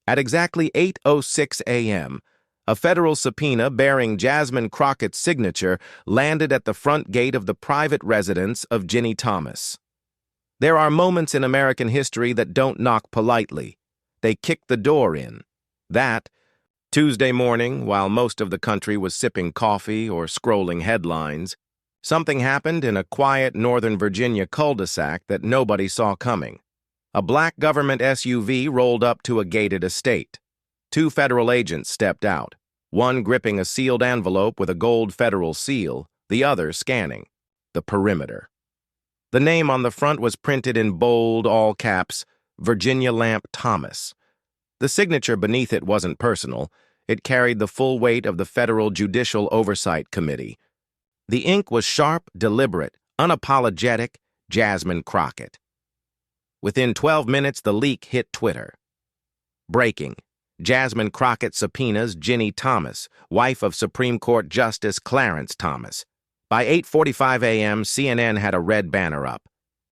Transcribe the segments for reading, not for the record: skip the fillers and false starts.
At exactly 8:06 a.m., a federal subpoena bearing Jasmine Crockett's signature landed at the front gate of the private residence of Ginni Thomas. There are moments in American history that don't knock politely. They kick the door in. That, Tuesday morning, while most of the country was sipping coffee or scrolling headlines, something happened in a quiet Northern Virginia cul-de-sac that nobody saw coming. A black government SUV rolled up to a gated estate. Two federal agents stepped out, one gripping a sealed envelope with a gold federal seal, the other scanning the perimeter. The name on the front was printed in bold, all caps, Virginia Lamp Thomas. The signature beneath it wasn't personal. It carried the full weight of the Federal Judicial Oversight Committee. The ink was sharp, deliberate, unapologetic, Jasmine Crockett. Within 12 minutes, the leak hit Twitter. Breaking. Jasmine Crockett subpoenas Ginni Thomas, wife of Supreme Court Justice Clarence Thomas. By 8:45 a.m., CNN had a red banner up.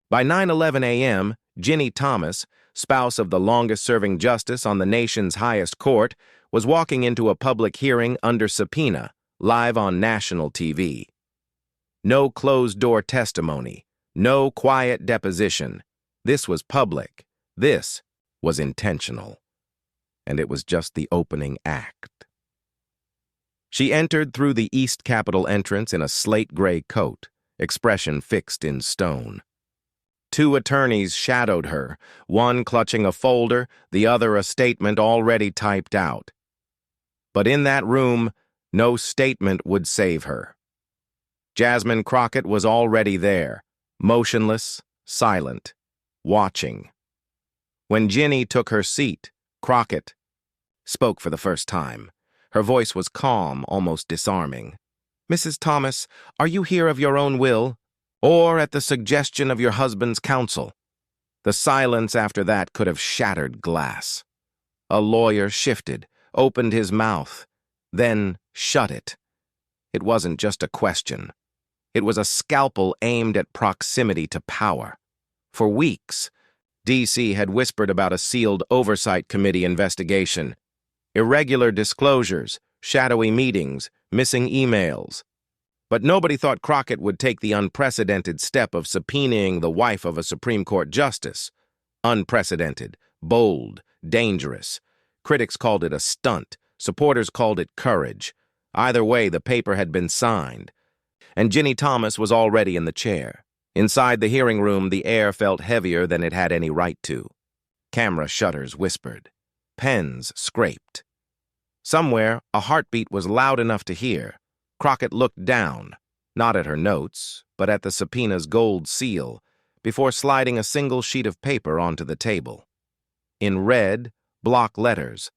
By 9:11 a.m., Ginni Thomas, spouse of the longest-serving justice on the nation's highest court, was walking into a public hearing under subpoena, live on national TV. No closed-door testimony, no quiet deposition. This was public. This was intentional. And it was just the opening act. She entered through the East Capitol entrance in a slate-gray coat, expression fixed in stone. Two attorneys shadowed her, one clutching a folder, the other a statement already typed out. But in that room, no statement would save her. Jasmine Crockett was already there, motionless, silent, watching. When Ginni took her seat, Crockett spoke for the first time. Her voice was calm, almost disarming. "Mrs. Thomas, are you here of your own will, or at the suggestion of your husband's counsel?" The silence after that could have shattered glass. A lawyer shifted, opened his mouth, then shut it. It wasn't just a question. It was a scalpel aimed at proximity to power. For weeks, D.C. had whispered about a sealed oversight committee investigation, irregular disclosures, shadowy meetings, missing emails. But nobody thought Crockett would take the unprecedented step of subpoenaing the wife of a Supreme Court justice. Unprecedented, bold, dangerous. Critics called it a stunt. Supporters called it courage. Either way, the paper had been signed. And Ginni Thomas was already in the chair. Inside the hearing room, the air felt heavier than it had any right to. Camera shutters whispered. Pens scraped. Somewhere, a heartbeat was loud enough to hear. Crockett looked down, not at her notes, but at the subpoena's gold seal, before sliding a single sheet of paper onto the table. In red, block letters.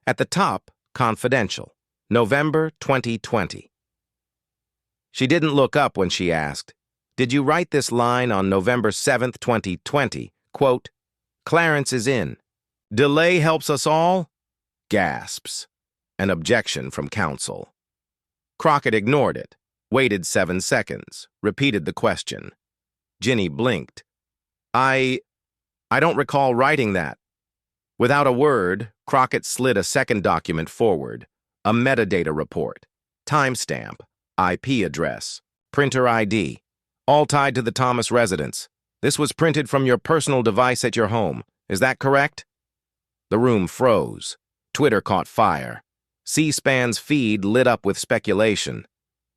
At the top, confidential, November 2020. She didn't look up when she asked, "Did you write this line on November 7th, 2020? Quote, Clarence is in. Delay helps us all?" Gasps. An objection from counsel. Crockett ignored it, waited 7 seconds, repeated the question. Ginni blinked. I don't recall writing that." Without a word, Crockett slid a second document forward, a metadata report, timestamp, IP address, printer ID, all tied to the Thomas residence. "This was printed from your personal device at your home. Is that correct?" The room froze. Twitter caught fire. C-SPAN's feed lit up with speculation.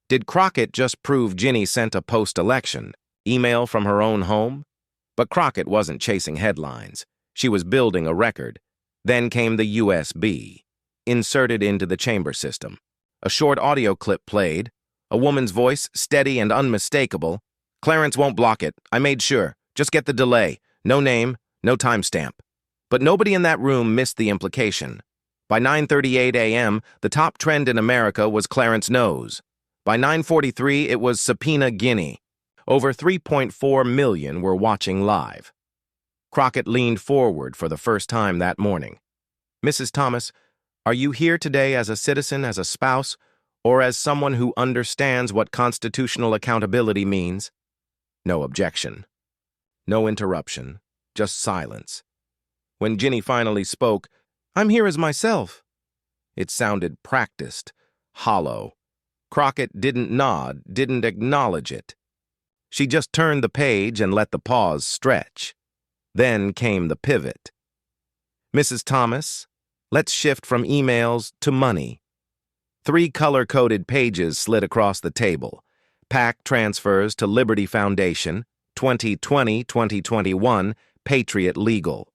Did Crockett just prove Ginni sent a post-election email from her own home? But Crockett wasn't chasing headlines. She was building a record. Then came the USB, inserted into the chamber system. A short audio clip played. A woman's voice, steady and unmistakable. "Clarence won't block it. I made sure. Just get the delay. No name, no timestamp." But nobody in that room missed the implication. By 9:38 a.m., the top trend in America was Clarence knows. By 9:43, it was Subpoena Ginni. Over 3.4 million were watching live. Crockett leaned forward for the first time that morning. "Mrs. Thomas, are you here today as a citizen, as a spouse, or as someone who understands what constitutional accountability means?" No objection. No interruption, just silence. When Ginni finally spoke, I'm here as myself. It sounded practiced, hollow. Crockett didn't nod, didn't acknowledge it. She just turned the page and let the pause stretch. Then came the pivot. Mrs. Thomas, let's shift from emails to money. 3 color-coded pages slid across the table. PAC transfers to Liberty Foundation, 2020-2021, Patriot Legal.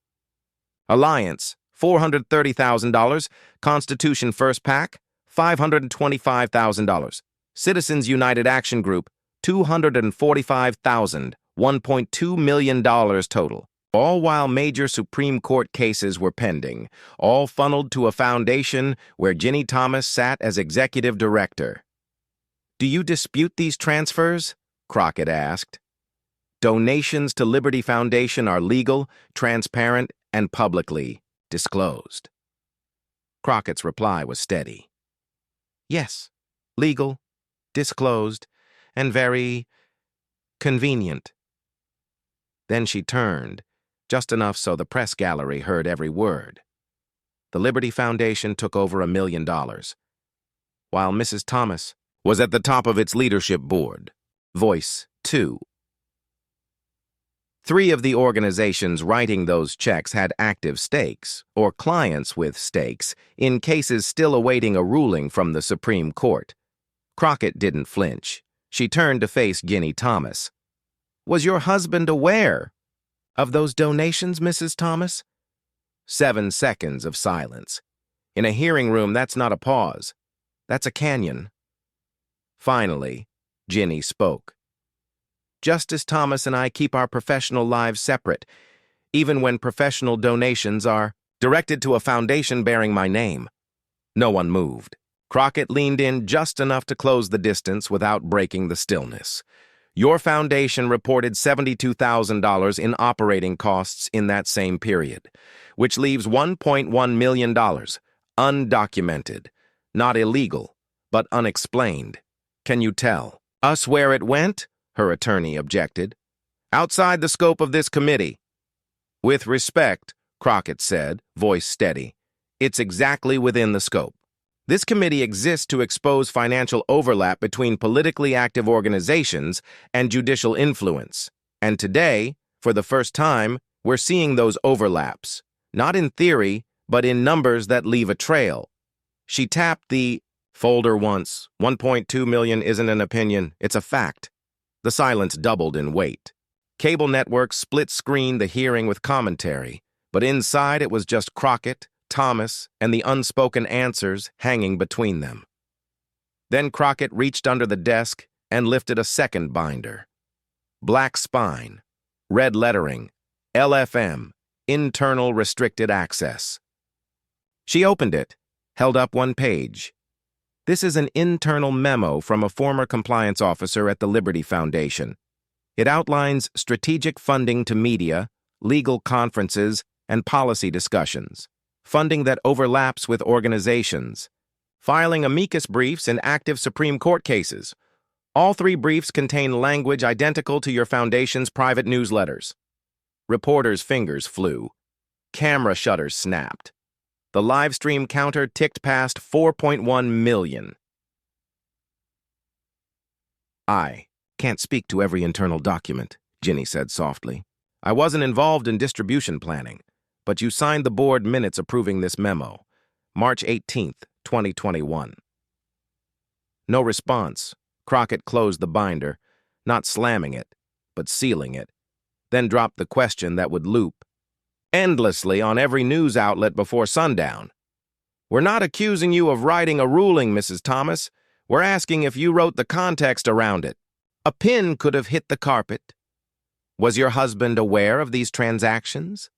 Alliance, $430,000. Constitution First PAC, $525,000. Citizens United Action Group, $245,000, $1.2 million total. All while major Supreme Court cases were pending, all funneled to a foundation where Ginni Thomas sat as executive director. Do you dispute these transfers? Crockett asked. Donations to Liberty Foundation are legal, transparent, and publicly disclosed. Crockett's reply was steady. Yes, legal, disclosed, and very convenient. Then she turned, just enough so the press gallery heard every word. The Liberty Foundation took over $1 million, while Mrs. Thomas was at the top of its leadership board. Voice 2. 3 of the organizations writing those checks had active stakes, or clients with stakes, in cases still awaiting a ruling from the Supreme Court. Crockett didn't flinch. She turned to face Ginni Thomas. Was your husband aware of those donations, Mrs. Thomas? 7 seconds of silence. In a hearing room, that's not a pause. That's a canyon. Finally, Ginni spoke. Justice Thomas and I keep our professional lives separate, even when professional donations are directed to a foundation bearing my name. No one moved. Crockett leaned in just enough to close the distance without breaking the stillness. Your foundation reported $72,000 in operating costs in that same period, which leaves $1.1 million, undocumented, not illegal, but unexplained. Can you tell us where it went? Her attorney objected. Outside the scope of this committee. With respect, Crockett said, voice steady, it's exactly within the scope. This committee exists to expose financial overlap between politically active organizations and judicial influence. And today, for the first time, we're seeing those overlaps, not in theory, but in numbers that leave a trail. She tapped the folder once. 1.2 million isn't an opinion, it's a fact. The silence doubled in weight. Cable networks split-screened the hearing with commentary, but inside it was just Crockett, Thomas, and the unspoken answers hanging between them. Then Crockett reached under the desk and lifted a second binder. Black spine, red lettering, LFM, internal restricted access. She opened it, held up one page. This is an internal memo from a former compliance officer at the Liberty Foundation. It outlines strategic funding to media, legal conferences, and policy discussions, funding that overlaps with organizations, filing amicus briefs in active Supreme Court cases. All 3 briefs contain language identical to your foundation's private newsletters. Reporters' fingers flew. Camera shutters snapped. The live stream counter ticked past 4.1 million. I can't speak to every internal document, Ginni said softly. I wasn't involved in distribution planning, but you signed the board minutes approving this memo, March 18th, 2021. No response. Crockett closed the binder, not slamming it, but sealing it, then dropped the question that would loop endlessly on every news outlet before sundown. We're not accusing you of writing a ruling, Mrs. Thomas. We're asking if you wrote the context around it. A pin could have hit the carpet. Was your husband aware of these transactions?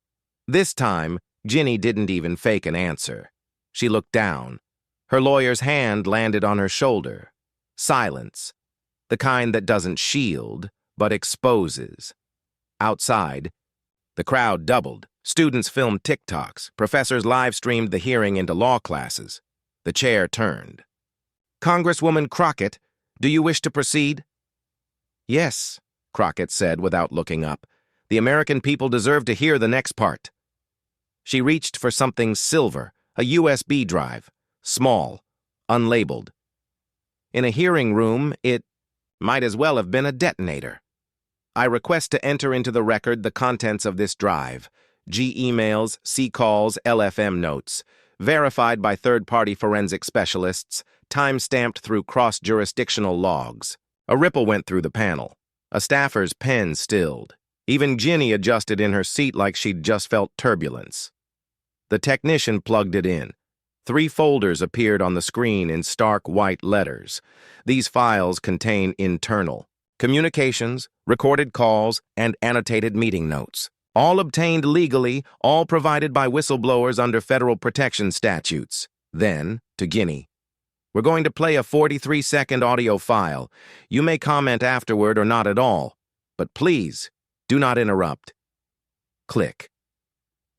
This time, Ginni didn't even fake an answer. She looked down. Her lawyer's hand landed on her shoulder. Silence. The kind that doesn't shield, but exposes. Outside, the crowd doubled. Students filmed TikToks. Professors live-streamed the hearing into law classes. The chair turned. Congresswoman Crockett, do you wish to proceed? Yes, Crockett said without looking up. The American people deserve to hear the next part. She reached for something silver, a USB drive, small, unlabeled. In a hearing room, it might as well have been a detonator. I request to enter into the record the contents of this drive. G emails, C calls, LFM notes, verified by third-party forensic specialists, time-stamped through cross-jurisdictional logs. A ripple went through the panel. A staffer's pen stilled. Even Ginni adjusted in her seat like she'd just felt turbulence. The technician plugged it in. 3 folders appeared on the screen in stark white letters. These files contain internal communications, recorded calls, and annotated meeting notes. All obtained legally, all provided by whistleblowers under federal protection statutes. Then, to Ginni, we're going to play a 43-second audio file. You may comment afterward or not at all, but please, do not interrupt. Click.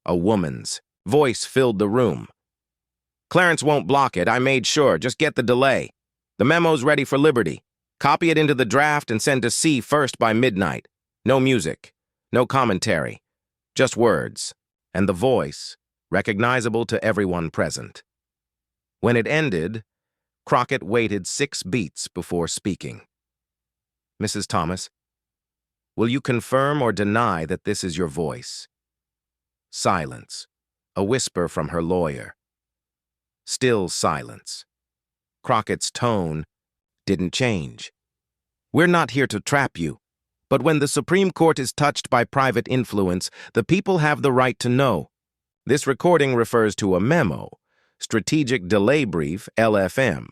A woman's voice filled the room. Clarence won't block it, I made sure. Just get the delay. The memo's ready for Liberty. Copy it into the draft and send to C first by midnight. No music, no commentary, just words, and the voice, recognizable to everyone present. When it ended, Crockett waited 6 beats before speaking. Mrs. Thomas, will you confirm or deny that this is your voice? Silence. A whisper from her lawyer. Still silence. Crockett's tone didn't change. We're not here to trap you, but when the Supreme Court is touched by private influence, the people have the right to know. This recording refers to a memo, Strategic Delay Brief, LFM,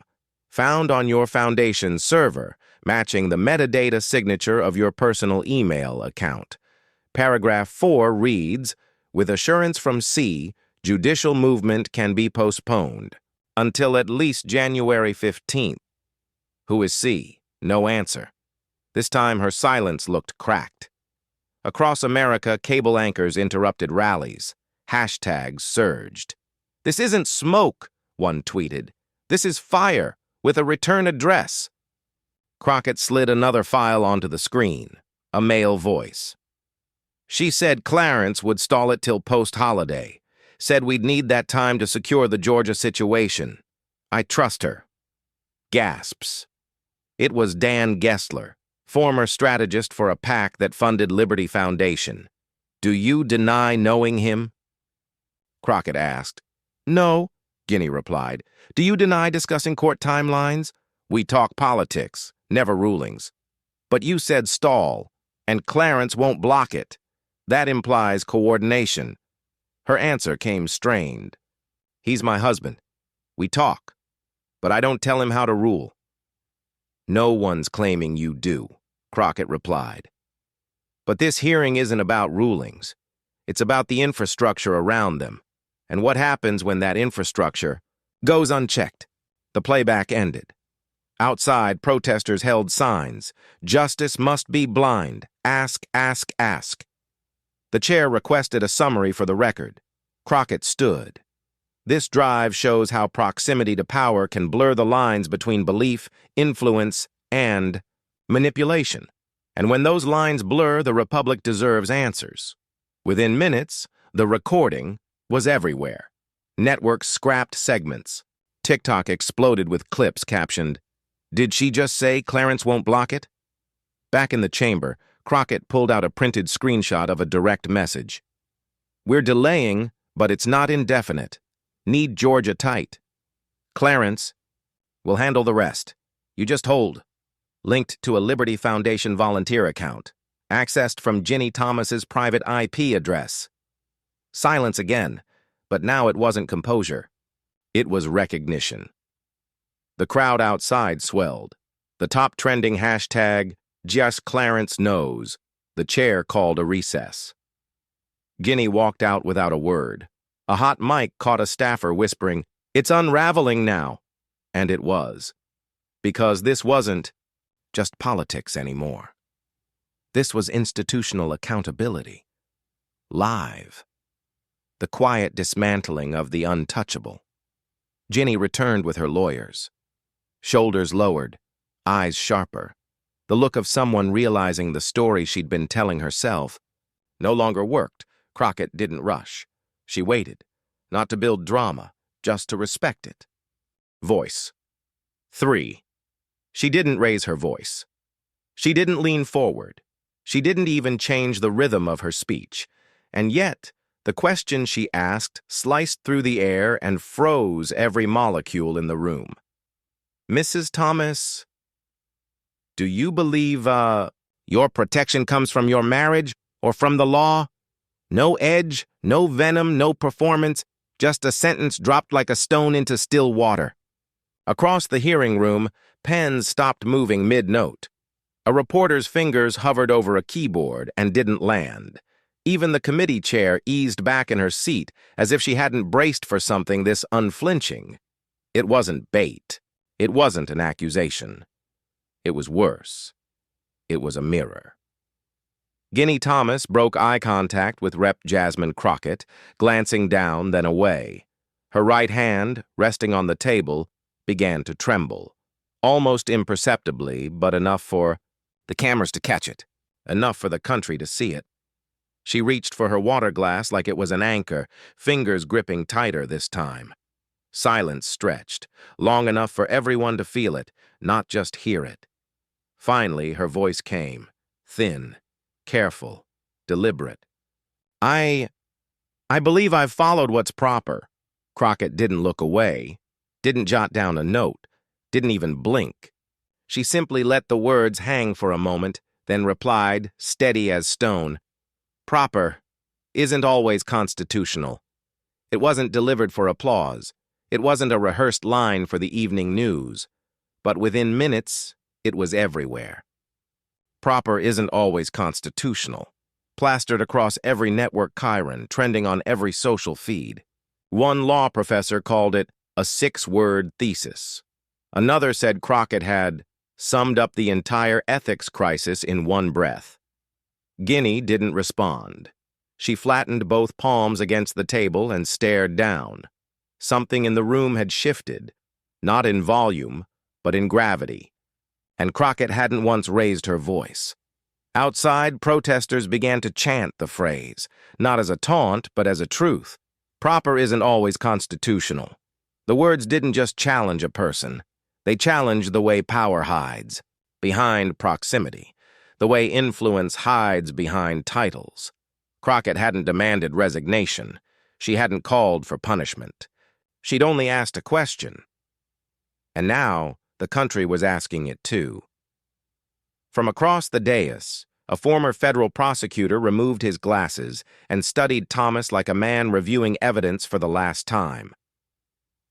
found on your foundation's server, matching the metadata signature of your personal email account. Paragraph 4 reads, with assurance from C, judicial movement can be postponed until at least January 15th. Who is C? No answer. This time her silence looked cracked. Across America, cable anchors interrupted rallies. Hashtags surged. This isn't smoke, one tweeted. This is fire, with a return address. Crockett slid another file onto the screen. A male voice. She said Clarence would stall it till post-holiday. Said we'd need that time to secure the Georgia situation. I trust her. Gasps. It was Dan Gessler, former strategist for a PAC that funded Liberty Foundation. Do you deny knowing him? Crockett asked. No, Ginni replied. Do you deny discussing court timelines? We talk politics, never rulings. But you said stall, and Clarence won't block it. That implies coordination. Her answer came strained. He's my husband. We talk, but I don't tell him how to rule. No one's claiming you do, Crockett replied. But this hearing isn't about rulings. It's about the infrastructure around them, and what happens when that infrastructure goes unchecked. The playback ended. Outside, protesters held signs. Justice must be blind. Ask, ask, ask. The chair requested a summary for the record. Crockett stood. This drive shows how proximity to power can blur the lines between belief, influence, and manipulation. And when those lines blur, the Republic deserves answers. Within minutes, the recording was everywhere. Networks scrapped segments. TikTok exploded with clips captioned, "Did she just say Clarence won't block it?" Back in the chamber, Crockett pulled out a printed screenshot of a direct message. We're delaying, but it's not indefinite. Need Georgia tight. Clarence, we'll handle the rest. You just hold. Linked to a Liberty Foundation volunteer account. Accessed from Ginni Thomas's private IP address. Silence again, but now it wasn't composure. It was recognition. The crowd outside swelled. The top trending hashtag, Just Clarence Knows. The chair called a recess. Ginni walked out without a word. A hot mic caught a staffer whispering, "It's unraveling now." And it was. Because this wasn't just politics anymore. This was institutional accountability. Live. The quiet dismantling of the untouchable. Ginni returned with her lawyers. Shoulders lowered, eyes sharper. The look of someone realizing the story she'd been telling herself no longer worked. Crockett didn't rush. She waited, not to build drama, just to respect it. Voice. 3. She didn't raise her voice. She didn't lean forward. She didn't even change the rhythm of her speech. And yet, the question she asked sliced through the air and froze every molecule in the room. Mrs. Thomas, do you believe, your protection comes from your marriage or from the law? No edge, no venom, no performance, just a sentence dropped like a stone into still water. Across the hearing room, pens stopped moving mid-note. A reporter's fingers hovered over a keyboard and didn't land. Even the committee chair eased back in her seat as if she hadn't braced for something this unflinching. It wasn't bait. It wasn't an accusation. It was worse. It was a mirror. Ginni Thomas broke eye contact with Rep. Jasmine Crockett, glancing down, then away. Her right hand, resting on the table, began to tremble. Almost imperceptibly, but enough for the cameras to catch it, enough for the country to see it. She reached for her water glass like it was an anchor, fingers gripping tighter this time. Silence stretched, long enough for everyone to feel it, not just hear it. Finally, her voice came, thin, careful, deliberate. I believe I've followed what's proper. Crockett didn't look away, didn't jot down a note, didn't even blink. She simply let the words hang for a moment, then replied, steady as stone, proper isn't always constitutional. It wasn't delivered for applause. It wasn't a rehearsed line for the evening news. But within minutes, it was everywhere. Proper isn't always constitutional. Plastered across every network chyron, trending on every social feed. One law professor called it a 6-word thesis. Another said Crockett had summed up the entire ethics crisis in one breath. Ginni didn't respond. She flattened both palms against the table and stared down. Something in the room had shifted, not in volume, but in gravity. And Crockett hadn't once raised her voice. Outside, protesters began to chant the phrase, not as a taunt, but as a truth. Proper isn't always constitutional. The words didn't just challenge a person. They challenged the way power hides, behind proximity, the way influence hides behind titles. Crockett hadn't demanded resignation. She hadn't called for punishment. She'd only asked a question. And now, the country was asking it too. From across the dais, a former federal prosecutor removed his glasses and studied Thomas like a man reviewing evidence for the last time.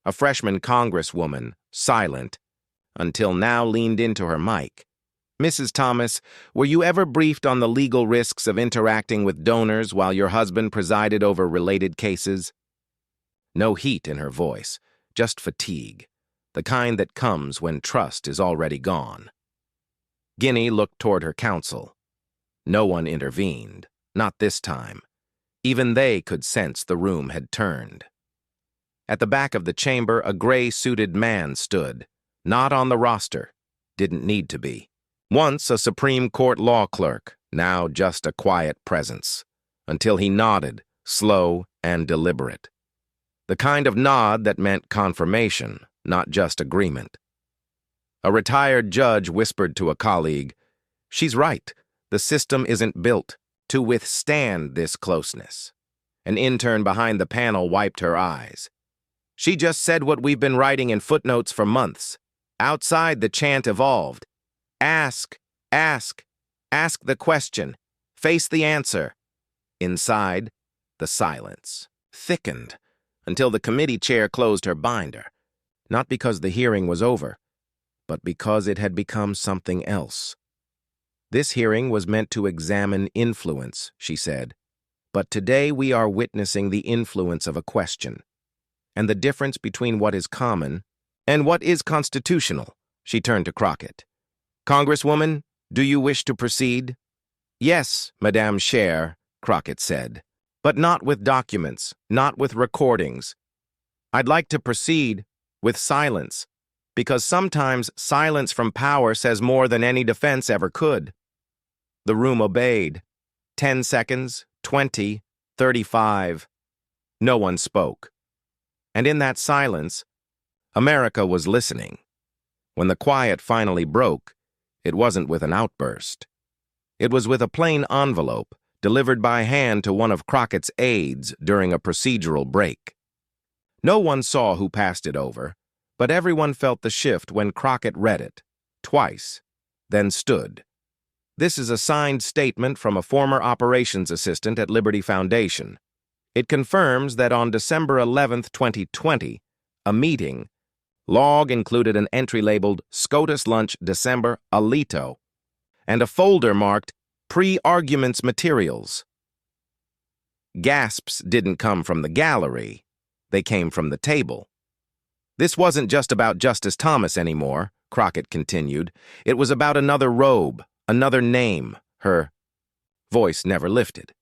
A freshman congresswoman, silent, until now leaned into her mic. Mrs. Thomas, were you ever briefed on the legal risks of interacting with donors while your husband presided over related cases? No heat in her voice, just fatigue, the kind that comes when trust is already gone. Ginni looked toward her counsel. No one intervened, not this time. Even they could sense the room had turned. At the back of the chamber, a gray-suited man stood, not on the roster, didn't need to be. Once a Supreme Court law clerk, now just a quiet presence, until he nodded, slow and deliberate. The kind of nod that meant confirmation, not just agreement. A retired judge whispered to a colleague, "She's right. The system isn't built to withstand this closeness." An intern behind the panel wiped her eyes. "She just said what we've been writing in footnotes for months. Outside, the chant evolved. Ask, ask, ask the question. Face the answer." Inside, the silence thickened until the committee chair closed her binder. Not because the hearing was over, but because it had become something else. This hearing was meant to examine influence, she said. But today we are witnessing the influence of a question, and the difference between what is common and what is constitutional. She turned to Crockett. "Congresswoman, do you wish to proceed?" "Yes, Madame Chair," Crockett said. "But not with documents, not with recordings. I'd like to proceed with silence, because sometimes silence from power says more than any defense ever could." The room obeyed. 10 seconds, 20, 35. No one spoke. And in that silence, America was listening. When the quiet finally broke, it wasn't with an outburst. It was with a plain envelope delivered by hand to one of Crockett's aides during a procedural break. No one saw who passed it over, but everyone felt the shift when Crockett read it, twice, then stood. This is a signed statement from a former operations assistant at Liberty Foundation. It confirms that on December 11, 2020, a meeting log included an entry labeled SCOTUS Lunch December Alito and a folder marked Pre-Arguments Materials. Gasps didn't come from the gallery. They came from the table. This wasn't just about Justice Thomas anymore, Crockett continued. It was about another robe, another name. Her voice never lifted.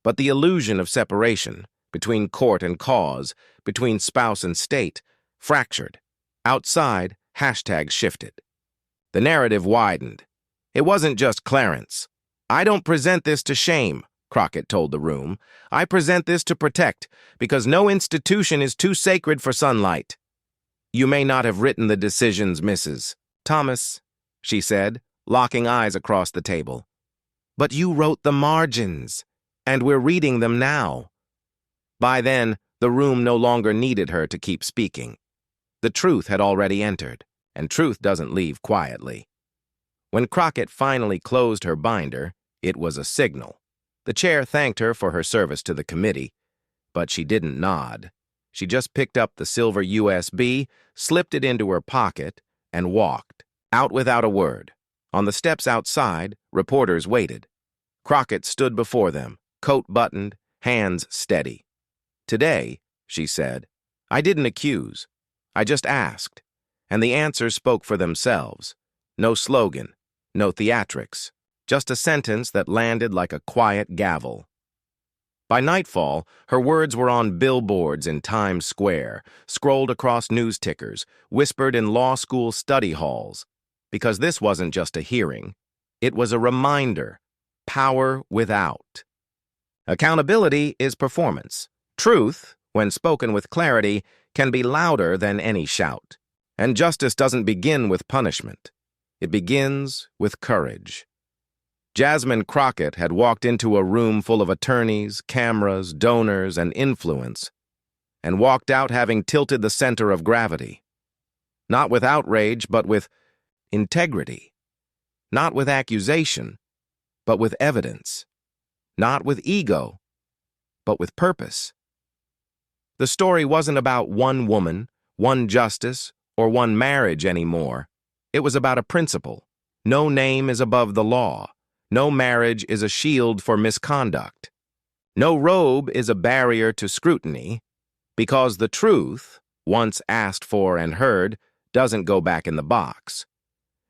But the illusion of separation, between court and cause, between spouse and state, fractured. Outside, hashtags shifted. The narrative widened. It wasn't just Clarence. I don't present this to shame, Crockett told the room. I present this to protect, because no institution is too sacred for sunlight. You may not have written the decisions, Mrs. Thomas, she said, locking eyes across the table. But you wrote the margins, and we're reading them now. By then, the room no longer needed her to keep speaking. The truth had already entered, and truth doesn't leave quietly. When Crockett finally closed her binder, it was a signal. The chair thanked her for her service to the committee, but she didn't nod. She just picked up the silver USB, slipped it into her pocket, and walked, out without a word. On the steps outside, reporters waited. Crockett stood before them, coat buttoned, hands steady. Today, she said, I didn't accuse. I just asked, and the answers spoke for themselves. No slogan, no theatrics, just a sentence that landed like a quiet gavel. By nightfall, her words were on billboards in Times Square, scrolled across news tickers, whispered in law school study halls, because this wasn't just a hearing. It was a reminder, power without. Accountability is performance. Truth, when spoken with clarity, can be louder than any shout. And justice doesn't begin with punishment. It begins with courage. Jasmine Crockett had walked into a room full of attorneys, cameras, donors, and influence, and walked out having tilted the center of gravity. Not with outrage, but with integrity. Not with accusation, but with evidence. Not with ego, but with purpose. The story wasn't about one woman, one justice, or one marriage anymore. It was about a principle. No name is above the law. No marriage is a shield for misconduct. No robe is a barrier to scrutiny, because the truth, once asked for and heard, doesn't go back in the box.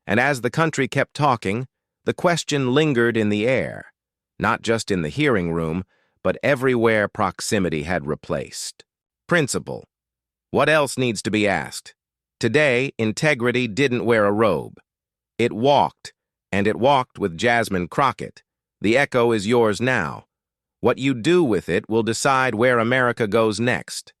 And as the country kept talking, the question lingered in the air, not just in the hearing room, but everywhere proximity had replaced. Principle. What else needs to be asked? Today, integrity didn't wear a robe. It walked, and it walked with Jasmine Crockett. The echo is yours now. What you do with it will decide where America goes next.